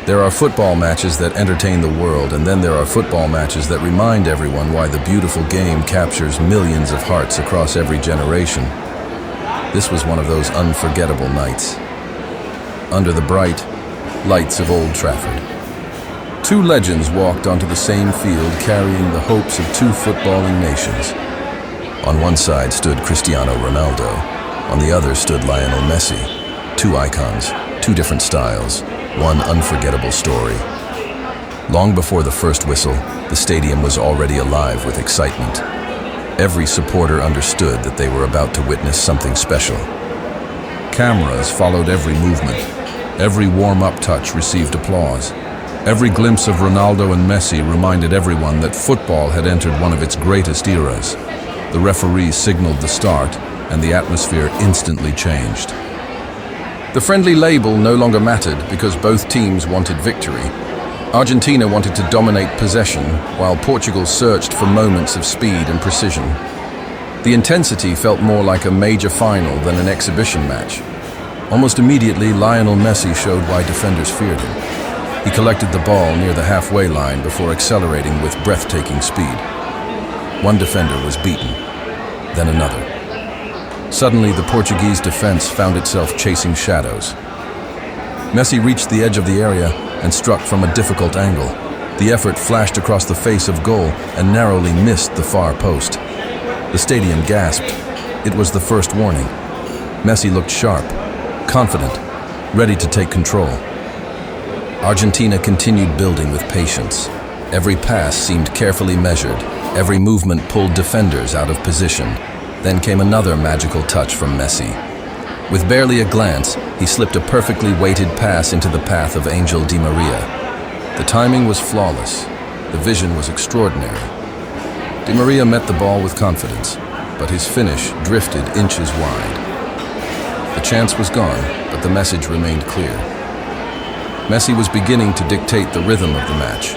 There are football matches that entertain the world, and then there are football matches that remind everyone why the beautiful game captures millions of hearts across every generation. This was one of those unforgettable nights. Under the bright lights of Old Trafford, two legends walked onto the same field carrying the hopes of two footballing nations. On one side stood Cristiano Ronaldo, on the other stood Lionel Messi. Two icons, two different styles, one unforgettable story. Long before the first whistle, the stadium was already alive with excitement. Every supporter understood that they were about to witness something special. Cameras followed every movement. Every warm-up touch received applause. Every glimpse of Ronaldo and Messi reminded everyone that football had entered one of its greatest eras. The referee signaled the start, and the atmosphere instantly changed. The friendly label no longer mattered because both teams wanted victory. Argentina wanted to dominate possession, while Portugal searched for moments of speed and precision. The intensity felt more like a major final than an exhibition match. Almost immediately, Lionel Messi showed why defenders feared him. He collected the ball near the halfway line before accelerating with breathtaking speed. One defender was beaten, then another. Suddenly, the Portuguese defense found itself chasing shadows. Messi reached the edge of the area and struck from a difficult angle. The effort flashed across the face of goal and narrowly missed the far post. The stadium gasped. It was the first warning. Messi looked sharp, confident, ready to take control. Argentina continued building with patience. Every pass seemed carefully measured. Every movement pulled defenders out of position. Then came another magical touch from Messi. With barely a glance, he slipped a perfectly weighted pass into the path of Angel Di Maria. The timing was flawless. The vision was extraordinary. Di Maria met the ball with confidence, but his finish drifted inches wide. The chance was gone, but the message remained clear. Messi was beginning to dictate the rhythm of the match.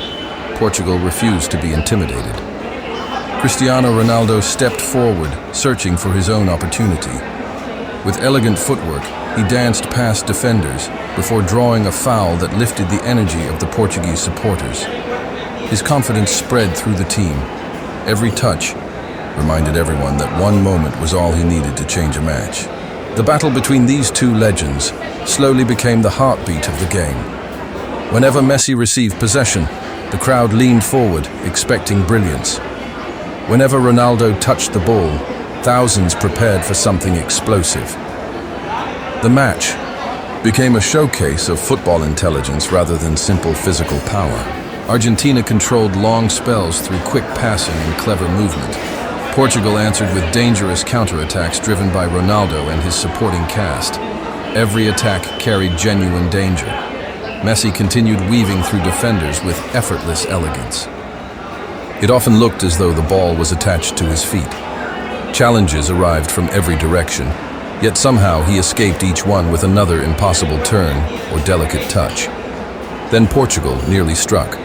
Portugal refused to be intimidated. Cristiano Ronaldo stepped forward, searching for his own opportunity. With elegant footwork, he danced past defenders before drawing a foul that lifted the energy of the Portuguese supporters. His confidence spread through the team. Every touch reminded everyone that one moment was all he needed to change a match. The battle between these two legends slowly became the heartbeat of the game. Whenever Messi received possession, the crowd leaned forward, expecting brilliance. Whenever Ronaldo touched the ball, thousands prepared for something explosive. The match became a showcase of football intelligence rather than simple physical power. Argentina controlled long spells through quick passing and clever movement. Portugal answered with dangerous counterattacks driven by Ronaldo and his supporting cast. Every attack carried genuine danger. Messi continued weaving through defenders with effortless elegance. It often looked as though the ball was attached to his feet. Challenges arrived from every direction, yet somehow he escaped each one with another impossible turn or delicate touch. Then Portugal nearly struck.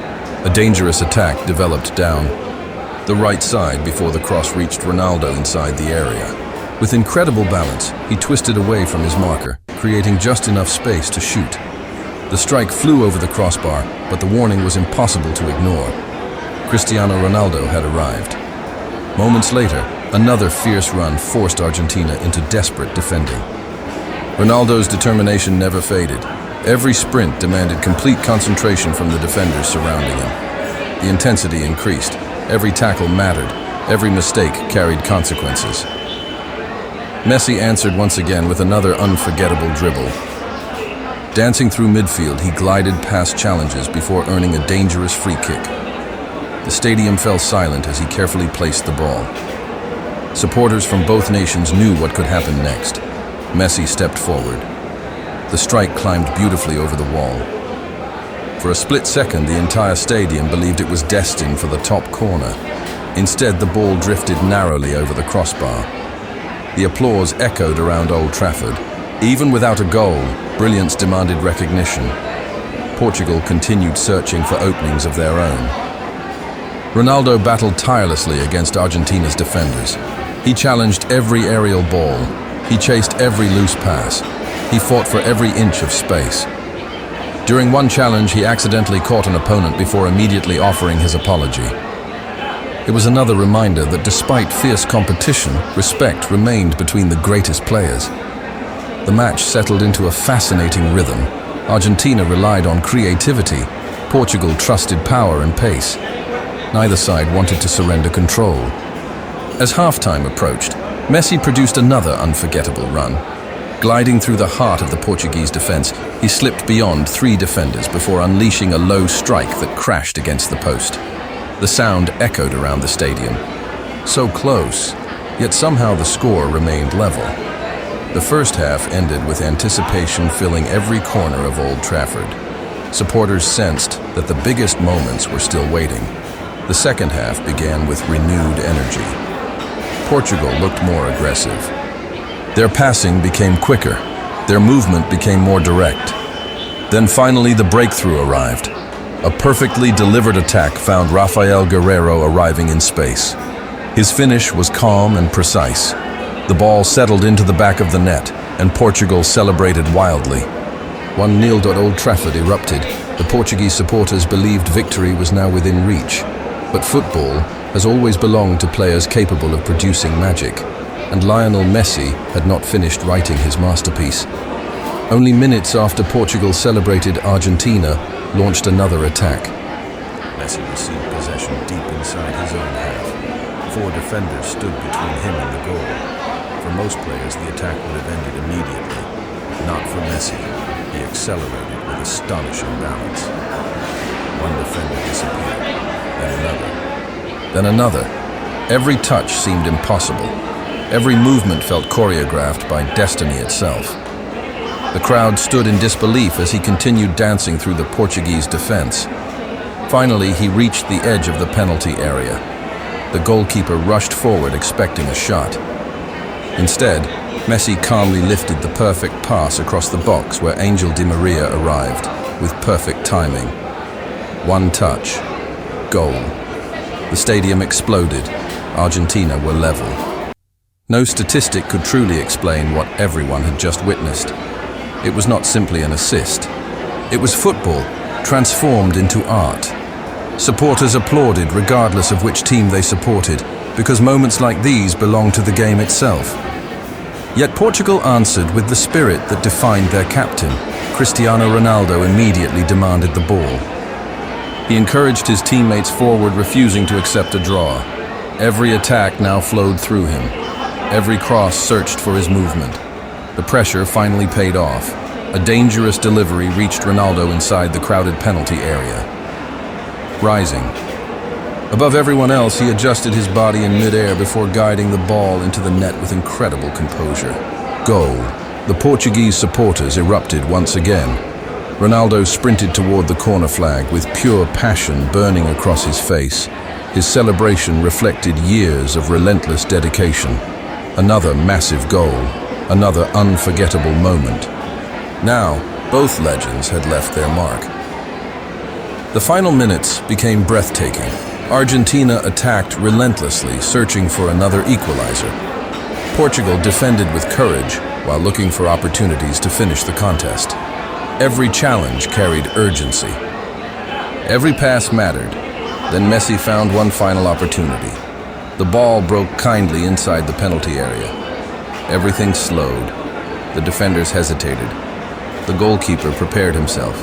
A dangerous attack developed down the right side before the cross reached Ronaldo inside the area. With incredible balance, he twisted away from his marker, creating just enough space to shoot. The strike flew over the crossbar, but the warning was impossible to ignore. Cristiano Ronaldo had arrived. Moments later, another fierce run forced Argentina into desperate defending. Ronaldo's determination never faded. Every sprint demanded complete concentration from the defenders surrounding him. The intensity increased. Every tackle mattered. Every mistake carried consequences. Messi answered once again with another unforgettable dribble. Dancing through midfield, he glided past challenges before earning a dangerous free kick. The stadium fell silent as he carefully placed the ball. Supporters from both nations knew what could happen next. Messi stepped forward. The strike climbed beautifully over the wall. For a split second, the entire stadium believed it was destined for the top corner. Instead, the ball drifted narrowly over the crossbar. The applause echoed around Old Trafford. Even without a goal, brilliance demanded recognition. Portugal continued searching for openings of their own. Ronaldo battled tirelessly against Argentina's defenders. He challenged every aerial ball. He chased every loose pass. He fought for every inch of space. During one challenge, he accidentally caught an opponent before immediately offering his apology. It was another reminder that despite fierce competition, respect remained between the greatest players. The match settled into a fascinating rhythm. Argentina relied on creativity. Portugal trusted power and pace. Neither side wanted to surrender control. As halftime approached, Messi produced another unforgettable run. Gliding through the heart of the Portuguese defense, he slipped beyond 3 defenders before unleashing a low strike that crashed against the post. The sound echoed around the stadium. So close, yet somehow the score remained level. The first half ended with anticipation filling every corner of Old Trafford. Supporters sensed that the biggest moments were still waiting. The second half began with renewed energy. Portugal looked more aggressive. Their passing became quicker. Their movement became more direct. Then finally the breakthrough arrived. A perfectly delivered attack found Rafael Guerreiro arriving in space. His finish was calm and precise. The ball settled into the back of the net, and Portugal celebrated wildly. 1-0 at Old Trafford erupted. The Portuguese supporters believed victory was now within reach. But football has always belonged to players capable of producing magic, and Lionel Messi had not finished writing his masterpiece. Only minutes after Portugal celebrated, Argentina launched another attack. Messi received possession deep inside his own half. 4 defenders stood between him and the goal. For most players, the attack would have ended immediately. Not for Messi. He accelerated with astonishing balance. One defender disappeared, then another. Every touch seemed impossible. Every movement felt choreographed by destiny itself. The crowd stood in disbelief as he continued dancing through the Portuguese defense. Finally, he reached the edge of the penalty area. The goalkeeper rushed forward expecting a shot. Instead, Messi calmly lifted the perfect pass across the box where Angel Di Maria arrived, with perfect timing. One touch. Goal. The stadium exploded. Argentina were level. No statistic could truly explain what everyone had just witnessed. It was not simply an assist. It was football, transformed into art. Supporters applauded regardless of which team they supported, because moments like these belong to the game itself. Yet Portugal answered with the spirit that defined their captain. Cristiano Ronaldo immediately demanded the ball. He encouraged his teammates forward, refusing to accept a draw. Every attack now flowed through him. Every cross searched for his movement. The pressure finally paid off. A dangerous delivery reached Ronaldo inside the crowded penalty area. Rising. Above everyone else, he adjusted his body in midair before guiding the ball into the net with incredible composure. Goal. The Portuguese supporters erupted once again. Ronaldo sprinted toward the corner flag with pure passion burning across his face. His celebration reflected years of relentless dedication. Another massive goal. Another unforgettable moment. Now, both legends had left their mark. The final minutes became breathtaking. Argentina attacked relentlessly, searching for another equalizer. Portugal defended with courage while looking for opportunities to finish the contest. Every challenge carried urgency. Every pass mattered. Then Messi found one final opportunity. The ball broke kindly inside the penalty area. Everything slowed. The defenders hesitated. The goalkeeper prepared himself.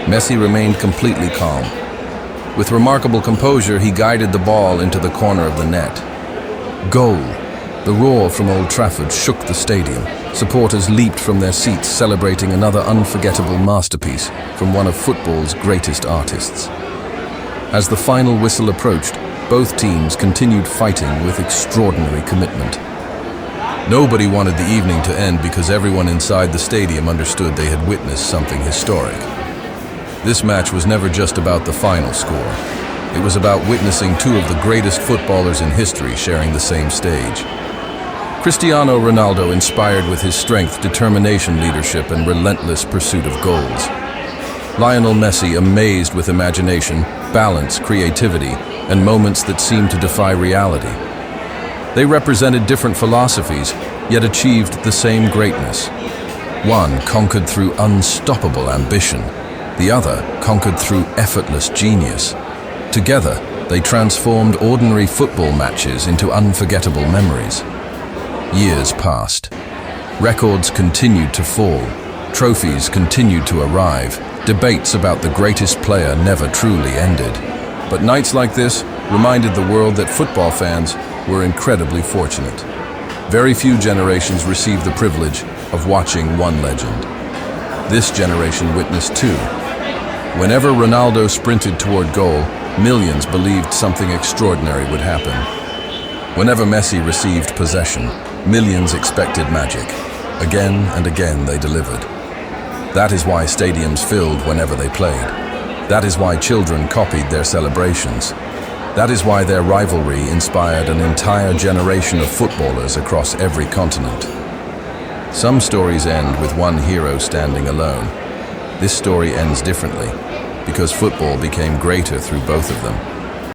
Messi remained completely calm. With remarkable composure, he guided the ball into the corner of the net. Goal! The roar from Old Trafford shook the stadium. Supporters leaped from their seats, celebrating another unforgettable masterpiece from one of football's greatest artists. As the final whistle approached, both teams continued fighting with extraordinary commitment. Nobody wanted the evening to end because everyone inside the stadium understood they had witnessed something historic. This match was never just about the final score. It was about witnessing 2 of the greatest footballers in history sharing the same stage. Cristiano Ronaldo inspired with his strength, determination, leadership, and relentless pursuit of goals. Lionel Messi amazed with imagination, balance, creativity, and moments that seemed to defy reality. They represented different philosophies, yet achieved the same greatness. One conquered through unstoppable ambition. The other conquered through effortless genius. Together, they transformed ordinary football matches into unforgettable memories. Years passed. Records continued to fall. Trophies continued to arrive. Debates about the greatest player never truly ended. But nights like this reminded the world that football fans were incredibly fortunate. Very few generations received the privilege of watching one legend. This generation witnessed two. Whenever Ronaldo sprinted toward goal, millions believed something extraordinary would happen. Whenever Messi received possession, millions expected magic. Again and again they delivered. That is why stadiums filled whenever they played. That is why children copied their celebrations. That is why their rivalry inspired an entire generation of footballers across every continent. Some stories end with one hero standing alone. This story ends differently, because football became greater through both of them.